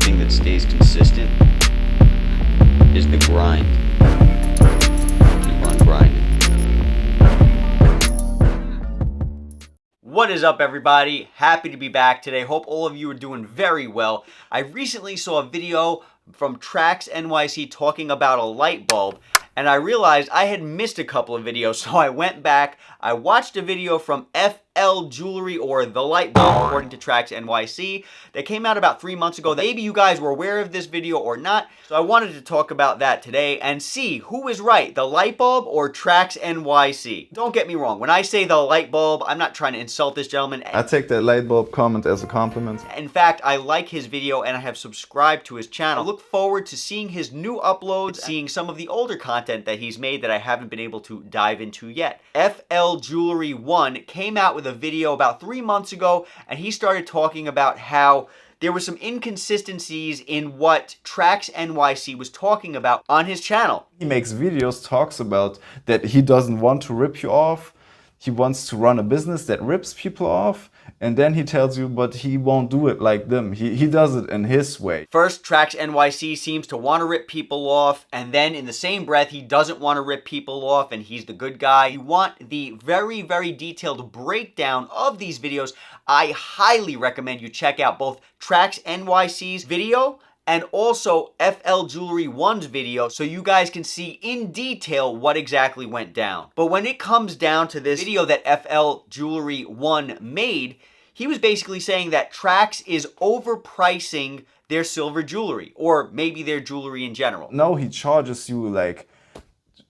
thing that stays consistent is the grind. Keep on grinding. What is up, everybody? Happy to be back today. Hope all of you are doing very well. I recently saw a video from TraxNYC talking about a light bulb, and I realized I had missed a couple of videos, so I went back. I watched a video from FL Jewelry, or The Light Bulb, according to TraxNYC, that came out about 3 months ago. Maybe you guys were aware of this video or not, so I wanted to talk about that today and see who is right, the light bulb or TraxNYC. Don't get me wrong, when I say the light bulb, I'm not trying to insult this gentleman. I take that light bulb comment as a compliment. In fact, I like his video and I have subscribed to his channel. I look forward to seeing his new uploads, seeing some of the older content that he's made that I haven't been able to dive into yet. FL Jewelry 1 came out with a video about 3 months ago, and he started talking about how there were some inconsistencies in what TraxNYC was talking about on his channel. He makes videos, talks about that he doesn't want to rip you off. He wants to run a business that rips people off, and then he tells you, but he won't do it like them. He does it in his way. First, TraxNYC seems to want to rip people off, and then in the same breath, he doesn't want to rip people off, and he's the good guy. You want the very, very detailed breakdown of these videos, I highly recommend you check out both TraxNYC's video and also FL Jewelry 1's video, so you guys can see in detail what exactly went down. But when it comes down to this video that FL Jewelry 1 made, he was basically saying that Trax is overpricing their silver jewelry, or maybe their jewelry in general. No, he charges you like,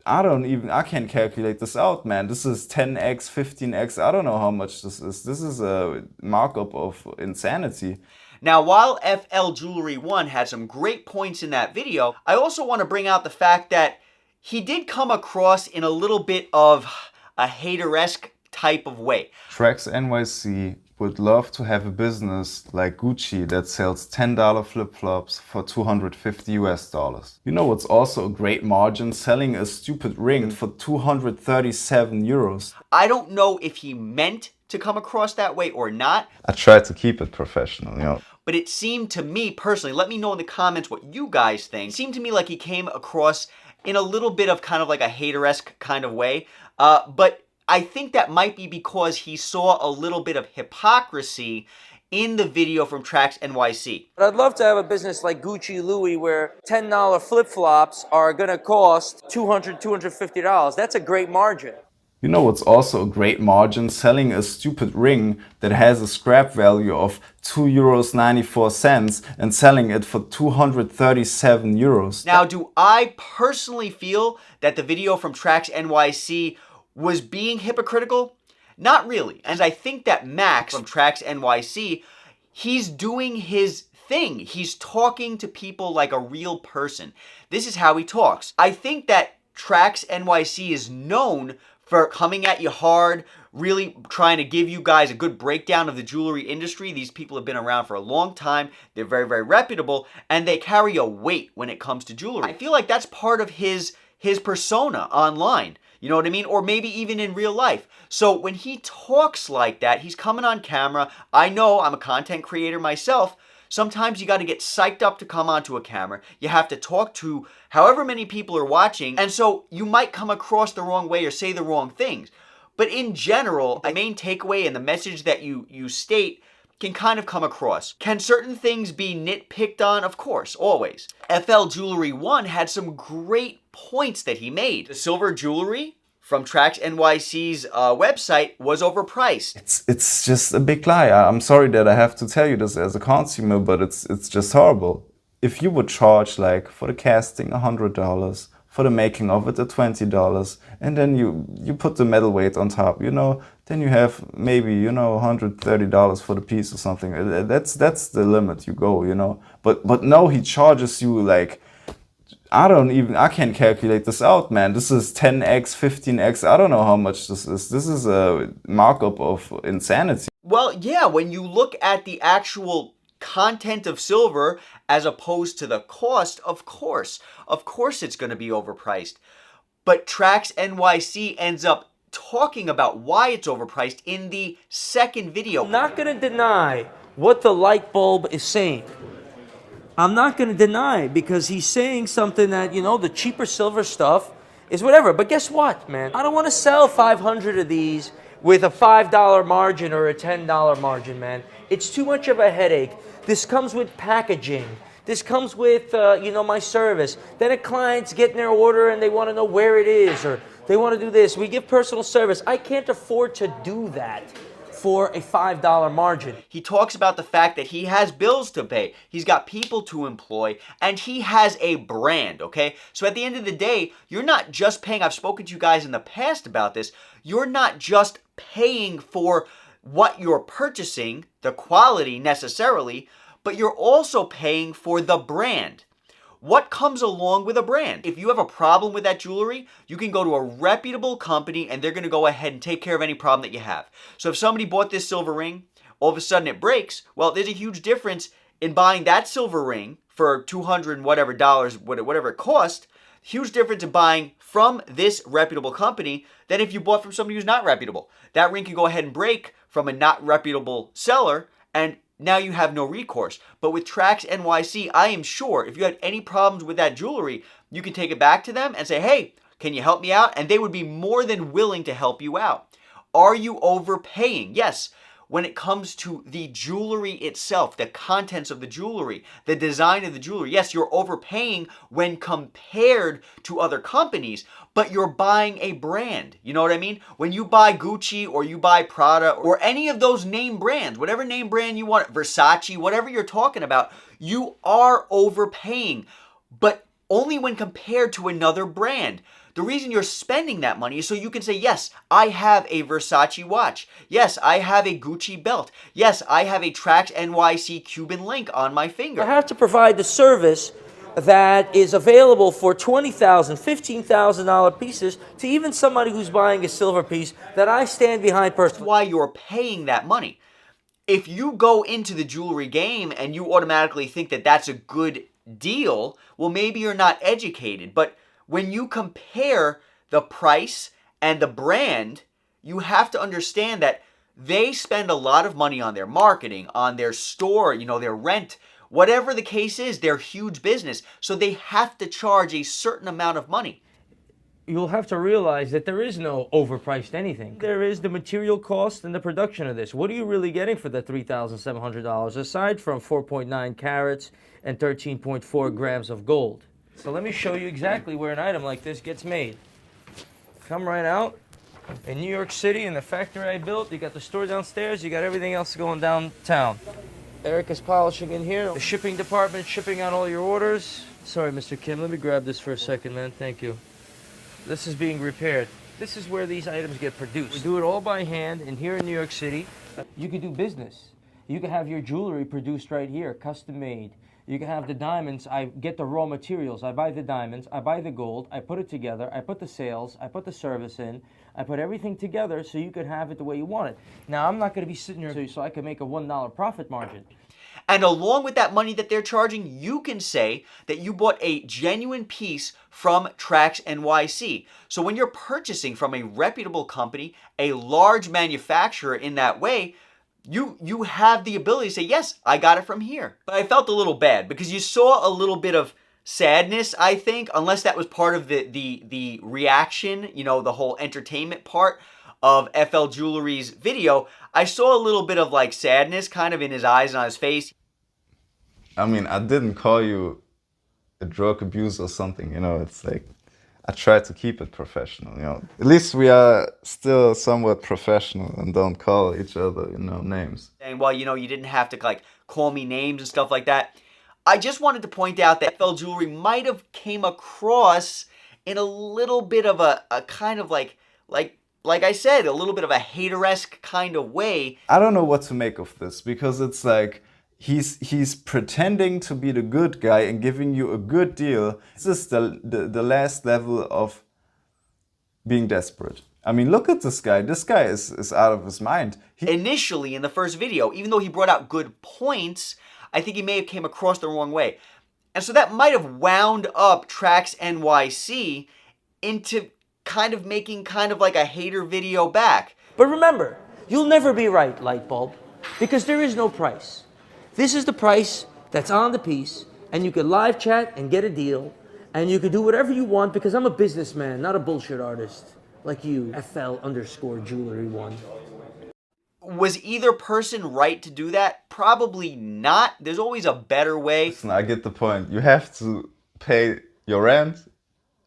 I can't calculate this out, man. This is 10x, 15x, I don't know how much this is. This is a markup of insanity. Now, while FL Jewelry 1 had some great points in that video, I also want to bring out the fact that he did come across in a little bit of a hater-esque type of way. TraxNYC would love to have a business like Gucci that sells $10 flip-flops for $250 US. You know what's also a great margin? Selling a stupid ring for 237 euros. I don't know if he meant to come across that way or not. I try to keep it professional, you know. But it seemed to me personally, let me know in the comments what you guys think. It seemed to me like he came across in a little bit of kind of like a hater-esque kind of way. But I think that might be because he saw a little bit of hypocrisy in the video from TraxNYC. But I'd love to have a business like Gucci Louis where $10 flip-flops are gonna cost $200, $250. That's a great margin. You know what's also a great margin? Selling a stupid ring that has a scrap value of €2.94 and selling it for 237 euros. Now, do I personally feel that the video from TraxNYC was being hypocritical? Not really. And I think that Max from TraxNYC, he's doing his thing. He's talking to people like a real person. This is how he talks. I think that TraxNYC is known for coming at you hard, really trying to give you guys a good breakdown of the jewelry industry. These people have been around for a long time. They're very, very reputable, and they carry a weight when it comes to jewelry. I feel like that's part of his persona online. You know what I mean? Or maybe even in real life. So when he talks like that, he's coming on camera. I know I'm a content creator myself. Sometimes you got to get psyched up to come onto a camera. You have to talk to however many people are watching. And so you might come across the wrong way or say the wrong things. But in general, the main takeaway and the message that you state can kind of come across. Can certain things be nitpicked on? Of course, always. FL Jewelry 1 had some great points that he made. The silver jewelry from TraxNYC's website was overpriced. It's just a big lie. I'm sorry that I have to tell you this as a consumer, but it's just horrible. If you would charge, like, for the casting $100, for the making of it $20, and then you put the metal weight on top, you know, then you have maybe, you know, $130 for the piece or something. That's the limit you go, you know. But no, he charges you like, I can't calculate this out, man. This is 10x, 15x. I don't know how much this is. This is a markup of insanity. Well, yeah, when you look at the actual content of silver as opposed to the cost, of course it's going to be overpriced. But TraxNYC ends up talking about why it's overpriced in the second video. I'm not going to deny what the light bulb is saying. I'm not going to deny, because he's saying something that, you know, the cheaper silver stuff is whatever. But guess what, man? I don't want to sell 500 of these with a $5 margin or a $10 margin, man. It's too much of a headache. This comes with packaging. This comes with, you know, my service. Then a client's getting their order and they want to know where it is, or they want to do this. We give personal service. I can't afford to do that for a $5 margin. He talks about the fact that he has bills to pay, he's got people to employ, and he has a brand, okay? So at the end of the day, you're not just paying, I've spoken to you guys in the past about this, you're not just paying for what you're purchasing, the quality necessarily, but you're also paying for the brand. What comes along with a brand? If you have a problem with that jewelry, you can go to a reputable company and they're going to go ahead and take care of any problem that you have. So if somebody bought this silver ring, all of a sudden it breaks, well, there's a huge difference in buying that silver ring for $200 and whatever dollars, whatever it cost. Huge difference in buying from this reputable company than if you bought from somebody who's not reputable. That ring can go ahead and break from a not reputable seller, and now you have no recourse. But with TraxNYC, I am sure if you had any problems with that jewelry, you can take it back to them and say, hey, can you help me out? And they would be more than willing to help you out. Are you overpaying? Yes. When it comes to the jewelry itself, the contents of the jewelry, the design of the jewelry, yes, you're overpaying when compared to other companies, but you're buying a brand. You know what I mean? When you buy Gucci or you buy Prada or any of those name brands, whatever name brand you want, Versace, whatever you're talking about, you are overpaying, but only when compared to another brand. The reason you're spending that money is so you can say, yes, I have a Versace watch. Yes, I have a Gucci belt. Yes, I have a TraxNYC Cuban link on my finger. I have to provide the service that is available for $20,000, $15,000 pieces to even somebody who's buying a silver piece that I stand behind personally. That's why you're paying that money. If you go into the jewelry game and you automatically think that that's a good deal, well, maybe you're not educated, but when you compare the price and the brand, you have to understand that they spend a lot of money on their marketing, on their store, you know, their rent, whatever the case is, they're huge business. So they have to charge a certain amount of money. You'll have to realize that there is no overpriced anything. There is the material cost and the production of this. What are you really getting for the $3,700 aside from 4.9 carats and 13.4 grams of gold? So let me show you exactly where an item like this gets made. Come right out. In New York City, in the factory I built, you got the store downstairs, you got everything else going downtown. Eric is polishing in here. The shipping department shipping out all your orders. Sorry, Mr. Kim, let me grab this for a second, man. Thank you. This is being repaired. This is where these items get produced. We do it all by hand, and here in New York City, you can do business. You can have your jewelry produced right here, custom made. You can have the diamonds. I get the raw materials. I buy the diamonds. I buy the gold. I put it together. I put the sales. I put the service in. I put everything together so you could have it the way you want it. Now, I'm not going to be sitting here so I can make a $1 profit margin. And along with that money that they're charging, you can say that you bought a genuine piece from TraxNYC. So when you're purchasing from a reputable company, a large manufacturer in that way, you have the ability to say, yes, I got it from here. But I felt a little bad because you saw a little bit of sadness, I think, unless that was part of the reaction, you know, the whole entertainment part of FL Jewelry's video. I saw a little bit of like sadness kind of in his eyes and on his face. I mean, I didn't call you a drug abuser or something, you know, it's like, I try to keep it professional, you know. At least we are still somewhat professional and don't call each other, you know, names. And well, you know, you didn't have to like call me names and stuff like that. I just wanted to point out that FL Jewelry might have came across in a little bit of a kind of like I said, a little bit of a hater-esque kind of way. I don't know what to make of this because it's like, he's pretending to be the good guy and giving you a good deal. This is the last level of being desperate. I mean, look at this guy. This guy is out of his mind. Initially, in the first video, even though he brought out good points, I think he may have came across the wrong way. And so that might have wound up TraxNYC into kind of making kind of like a hater video back. But remember, you'll never be right, Lightbulb, because there is no price. This is the price that's on the piece. and you could live chat and get a deal, and you could do whatever you want because I'm a businessman, not a bullshit artist like you, FL_Jewelry1. Was either person right to do that? Probably not. There's always a better way. Listen, I get the point. You have to pay your rent,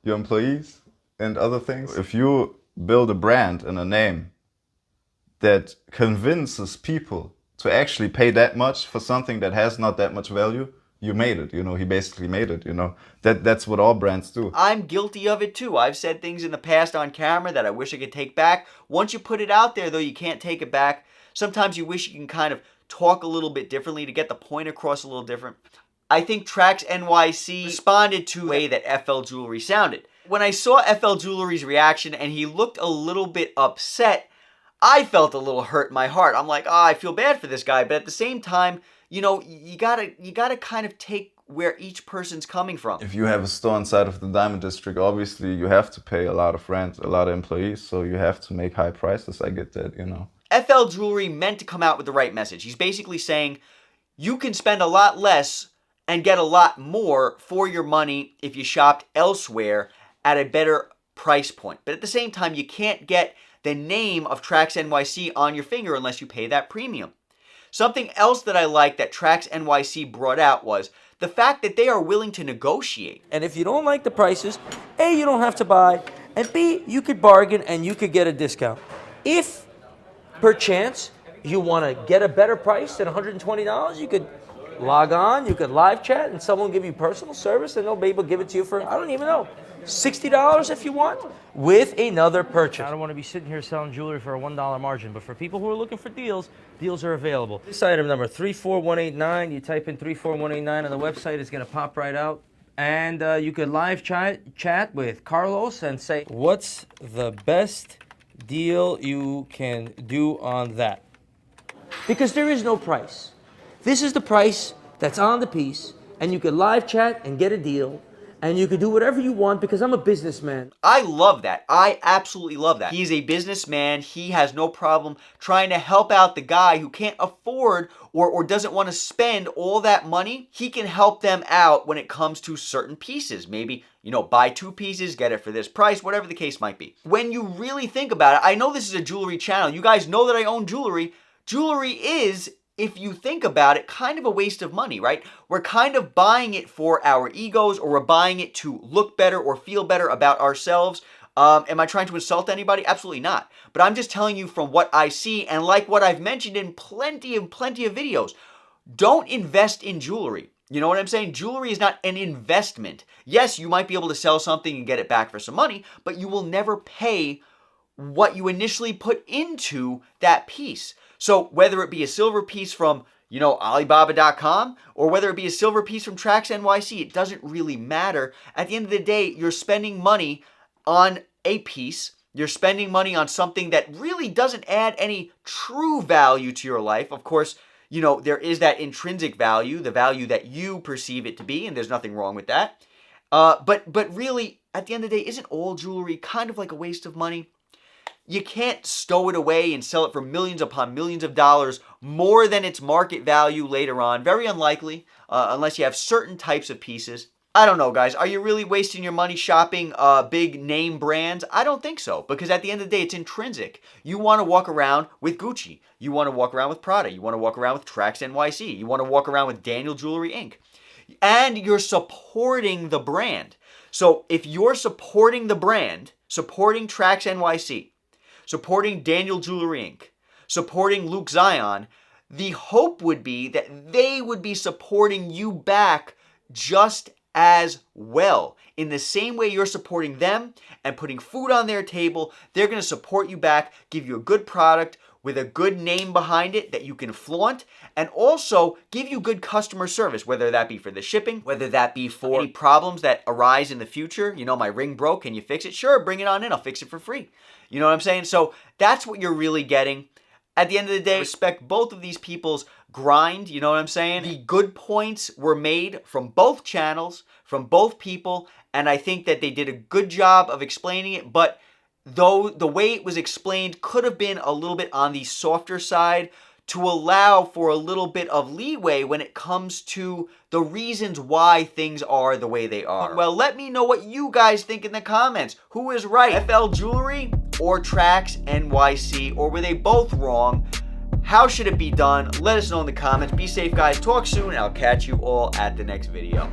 your employees, and other things. If you build a brand and a name that convinces people to actually pay that much for something that has not that much value, you made it. You know, he basically made it. You know, that's what all brands do. I'm guilty of it too. I've said things in the past on camera that I wish I could take back. Once you put it out there, though, you can't take it back. Sometimes you wish you can kind of talk a little bit differently to get the point across a little different. I think TraxNYC responded to the way that FL Jewelry sounded. When I saw FL Jewelry's reaction and he looked a little bit upset, I felt a little hurt in my heart. I'm like, oh, I feel bad for this guy. But at the same time, you know, you gotta kind of take where each person's coming from. If you have a store inside of the Diamond District, obviously you have to pay a lot of rent, a lot of employees, so you have to make high prices. I get that, you know. FL Jewelry meant to come out with the right message. He's basically saying you can spend a lot less and get a lot more for your money if you shopped elsewhere at a better price point. But at the same time, you can't get the name of TraxNYC on your finger unless you pay that premium. Something else that I like that TraxNYC brought out was the fact that they are willing to negotiate. And if you don't like the prices, A, you don't have to buy, and B, you could bargain and you could get a discount. If, perchance, you want to get a better price than $120, you could log on, you could live chat, and someone will give you personal service, and they'll be able to give it to you for, I don't even know, $60 if you want, with another purchase. I don't want to be sitting here selling jewelry for a $1 margin, but for people who are looking for deals, deals are available. This item number 34189, you type in 34189 on the website, it's going to pop right out. And you could live chat with Carlos and say, what's the best deal you can do on that? Because there is no price. This is the price that's on the piece, and you could live chat and get a deal, and you could do whatever you want because I'm a businessman. I love that. I absolutely love that. He's a businessman. He has no problem trying to help out the guy who can't afford or doesn't want to spend all that money. He can help them out when it comes to certain pieces. Maybe, you know, buy 2 pieces, get it for this price, whatever the case might be. When you really think about it, I know this is a jewelry channel. You guys know that I own jewelry. Jewelry is, if you think about it, kind of a waste of money, right? We're kind of buying it for our egos, or we're buying it to look better or feel better about ourselves. Am I trying to insult anybody? Absolutely not. But I'm just telling you from what I see, and like what I've mentioned in plenty of videos, don't invest in jewelry. You know what I'm saying? Jewelry is not an investment. Yes, you might be able to sell something and get it back for some money, but you will never pay what you initially put into that piece. So whether it be a silver piece from, you know, Alibaba.com, or whether it be a silver piece from TraxNYC, it doesn't really matter. At the end of the day, you're spending money on a piece. You're spending money on something that really doesn't add any true value to your life. Of course, you know, there is that intrinsic value, the value that you perceive it to be, and there's nothing wrong with that. But really, at the end of the day, isn't all jewelry kind of like a waste of money? You can't stow it away and sell it for millions upon millions of dollars more than its market value later on. Very unlikely, unless you have certain types of pieces. I don't know, guys. Are you really wasting your money shopping big name brands? I don't think so, because at the end of the day, it's intrinsic. You want to walk around with Gucci. You want to walk around with Prada. You want to walk around with TraxNYC. You want to walk around with Daniel Jewelry Inc. And you're supporting the brand. So if you're supporting the brand, supporting TraxNYC, supporting Daniel Jewelry Inc., supporting Luke Zion, the hope would be that they would be supporting you back just as well. In the same way you're supporting them and putting food on their table, they're going to support you back, give you a good product with a good name behind it that you can flaunt, and also give you good customer service, whether that be for the shipping, whether that be for any problems that arise in the future. You know, my ring broke, can you fix it? Sure, bring it on in, I'll fix it for free. You know what I'm saying? So that's what you're really getting. At the end of the day, respect both of these people's grind, you know what I'm saying? The good points were made from both channels, from both people, and I think that they did a good job of explaining it, but though the way it was explained could have been a little bit on the softer side to allow for a little bit of leeway when it comes to the reasons why things are the way they are. Well, let me know what you guys think in the comments. Who is right, FL Jewelry or TraxNYC, or were they both wrong? How should it be done? Let us know in the comments. Be safe, guys. Talk soon, and I'll catch you all at the next video.